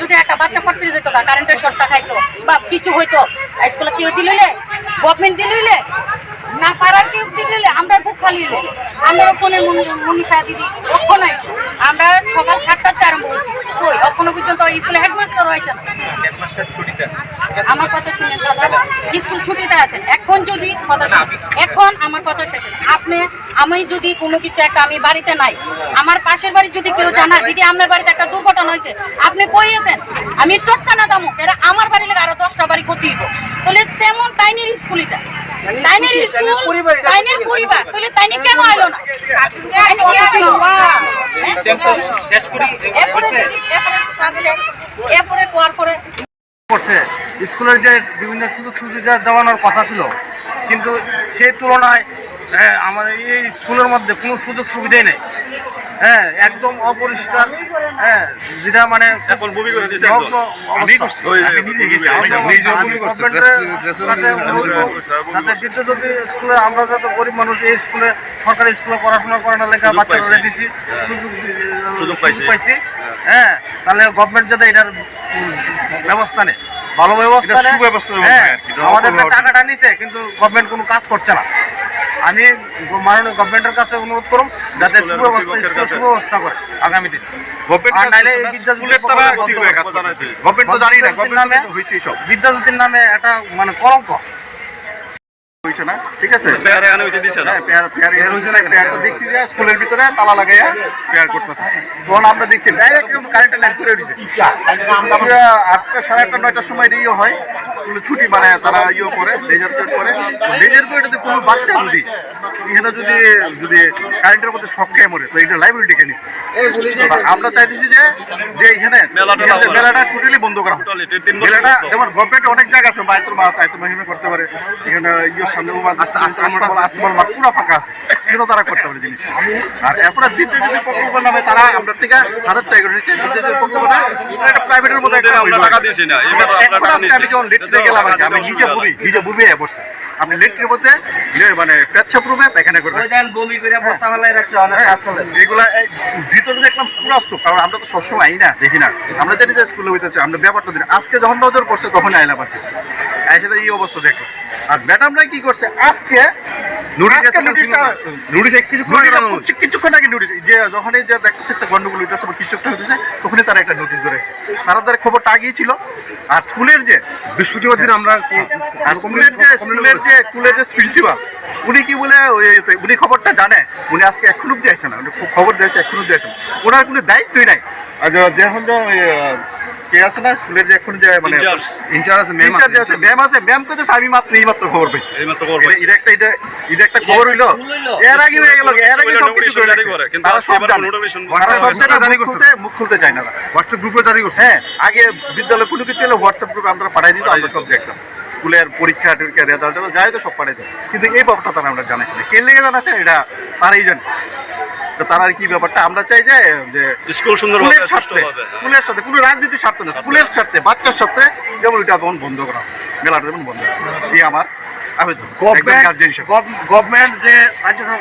যদি একটা বাচ্চা ফট করে যেত কারেন্টের শর্টটা খাইতো বা কিছু হইতো স্কুলে কেউ দিলে গভর্নমেন্ট দিলে না পারার কেউ দিলে আমরা বুক খালিয়ে আমরা ওখানে মনীষা দিদি ওখানে আইছি আমরা সকাল 7টাতে আরম্ভ করছি কই ওখানে পর্যন্ত স্কুলে হেডমাস্টার হয়েছে না। আমার কথা শুনেন দাদা, স্কুল ছুটিতে আছেন এখন যদি কথা এখন আমার কথা শেষ আমি যদি কোনো কিছু একটা আমি বাড়িতে নাই আমার পাশের বাড়ি যদি কেউ জানা দিদি আপনার বাড়িতে একটা দুর্ঘটনা হয়েছে আপনি কই আছেন আমি চটকা না দামো এরা আমার বাড়ি লাগে আরো 10টা বাড়ি ক্ষতি হইব তাহলে তেমন টাইনের স্কুল এটা টাইনের স্কুল টাইনের পরিবার তাহলে টাইনি কেন আইলো না এরপরে কোয়ার পরে করছে স্কুলের যে বিভিন্ন সুযোগ সুবিধা দেওয়ানোর কথা ছিল কিন্তু সেই তুলনায় আমার এই স্কুলের মধ্যে কোনো সুযোগ সুবিধাই নেই। একদম অপরিষ্কার, যেটা মানে বিদ্যাজ্যোতি স্কুলে আমরা যাতে গরিব মানুষ এই স্কুলে সরকারি স্কুলে পড়াশোনা করে না লেখা বাচ্চারা দিছি সুযোগ পাইছি। তাহলে গভর্নমেন্ট যাতে এটার ব্যবস্থা নেই, ভালো ব্যবস্থা নেই। আমাদের টাকাটা নিছে কিন্তু গভর্নমেন্ট কোনো কাজ করছে না। আমি মাননীয় গভর্নমেন্টের কাছে অনুরোধ করুন যাতে সুব্যবস্থা করে আগামী দিন। বিদ্যাজ্যোতির নামে একটা মানে কলঙ্ক হইছে না, ঠিক আছে। দেখছি যে স্কুলের ভিতরে তালা লাগাই পেয়ার করতেছে, তখন আমরা দেখছি ডাইরেক্ট কারেন্টের লাইন করে দিচ্ছে 8টা, 8:30, 9টার সময় ইয়ে হয় স্কুলে ছুটি, মানে তারা ইয়ে করে লেজার পিরিয়ড করে। লেজার পিরিয়ডে কোনো বাচ্চা যদি এখানে যদি কারেন্টের মধ্যে শক খেয়ে মরে তো এটা লাইবিলিটি কে নিবে। আমরা চাইতেছি যে এখানে মেলাটা টোটালি বন্ধ করা হয়। মেলাটা যেমন গভর্নমেন্ট অনেক জায়গা আছে, আয়তুল মাহিমে করতে পারে, এখানে ইয়ের সামনে আস্তমাল মাঠ পুরো ফাঁকা আছে, এগুলো তারা করতে পারে জিনিস। আর এরপরে বিদ্যাজ্যোতি প্রকল্পের নামে তারা আমরা থেকে 1000 টাকা করে নিচ্ছে। বিদ্যাজ্যোতি প্রকল্প একটা প্রাইভেটের মধ্যে আমি যখন লেট্রিতে গেলাম আমি নিজে বুঝে পড়ছি আপনি লেট্রির মধ্যে মানে পেচ্ছাপ রুমে পায়খানা করবেন এগুলা ভিতরে দেখলাম পুরো স্তূপ। কারণ আমরা তো সবসময় আই না, দেখি না, আমরা জানি যে স্কুলে হইতেছে আমরা ব্যাপারটা দিন। আজকে যখন নজর পড়ছে তখন আইলাম আর কিছু সেটা এই অবস্থা দেখলাম। আর ম্যাডামরা কি করছে আজকে কিছুক্ষণ আগে নোটিশ যে যখনই যে দেখতেছে একটা গন্ডগোল হইতেছে বা কিছু একটা হইতেছে তখনই তারা একটা নোটিশ ধরেছে। তারা তাদের খবরটা আগিয়েছিল। আর স্কুলের যে বৃহস্পতিবার দিন আমরা স্কুলের যে প্রিন্সিপাল উনি কি বলে উনি খবরটা জানে, উনি আজকে এখনো অব্দি আসছে না, খবর দিয়েছে এখনো অব্দি আসছে না, ওনার কোনো দায়িত্বই নাই। যখন কে আছে না স্কুলের যে এখন যে মানে ইনচার্জ আছে ম্যাম আছে, ম্যাম কইতেছে আমি মাত্র খবর পাইছি। এটা একটা খবর হইলো, এর আগে হয়ে গেল, এর আগে সব কিছু করে রাখছে কিন্তু তারা সব জানে, মুখ খুলতে চায় না। হোয়াটসঅ্যাপ গ্রুপে জারি করছে। আগে বিদ্যালয়ে কোনো কিছু হলে হোয়াটসঅ্যাপ গ্রুপে আমরা পাঠাই দিত, আমরা সব দেখতাম স্কুলের পরীক্ষা টরীক্ষা রেজাল্ট যাই তো সব পাঠাই দিত। কিন্তু এই ব্যাপারটা তারা আমরা জানাইছি না, কে লেগে জানাচ্ছে এটা তারাই জানে। তারা আর কি ব্যাপারটা আমরা চাই যে স্কুলের সাথে কোনো রাজনীতির স্বার্থে না, স্কুলের স্বার্থে বাচ্চার স্বার্থে যেমন ওইটা তখন বন্ধ করা, মেলাটা যেমন বন্ধ করা, এই আমার আবেদন। গভর্নমেন্ট যে রাজ্য সরকার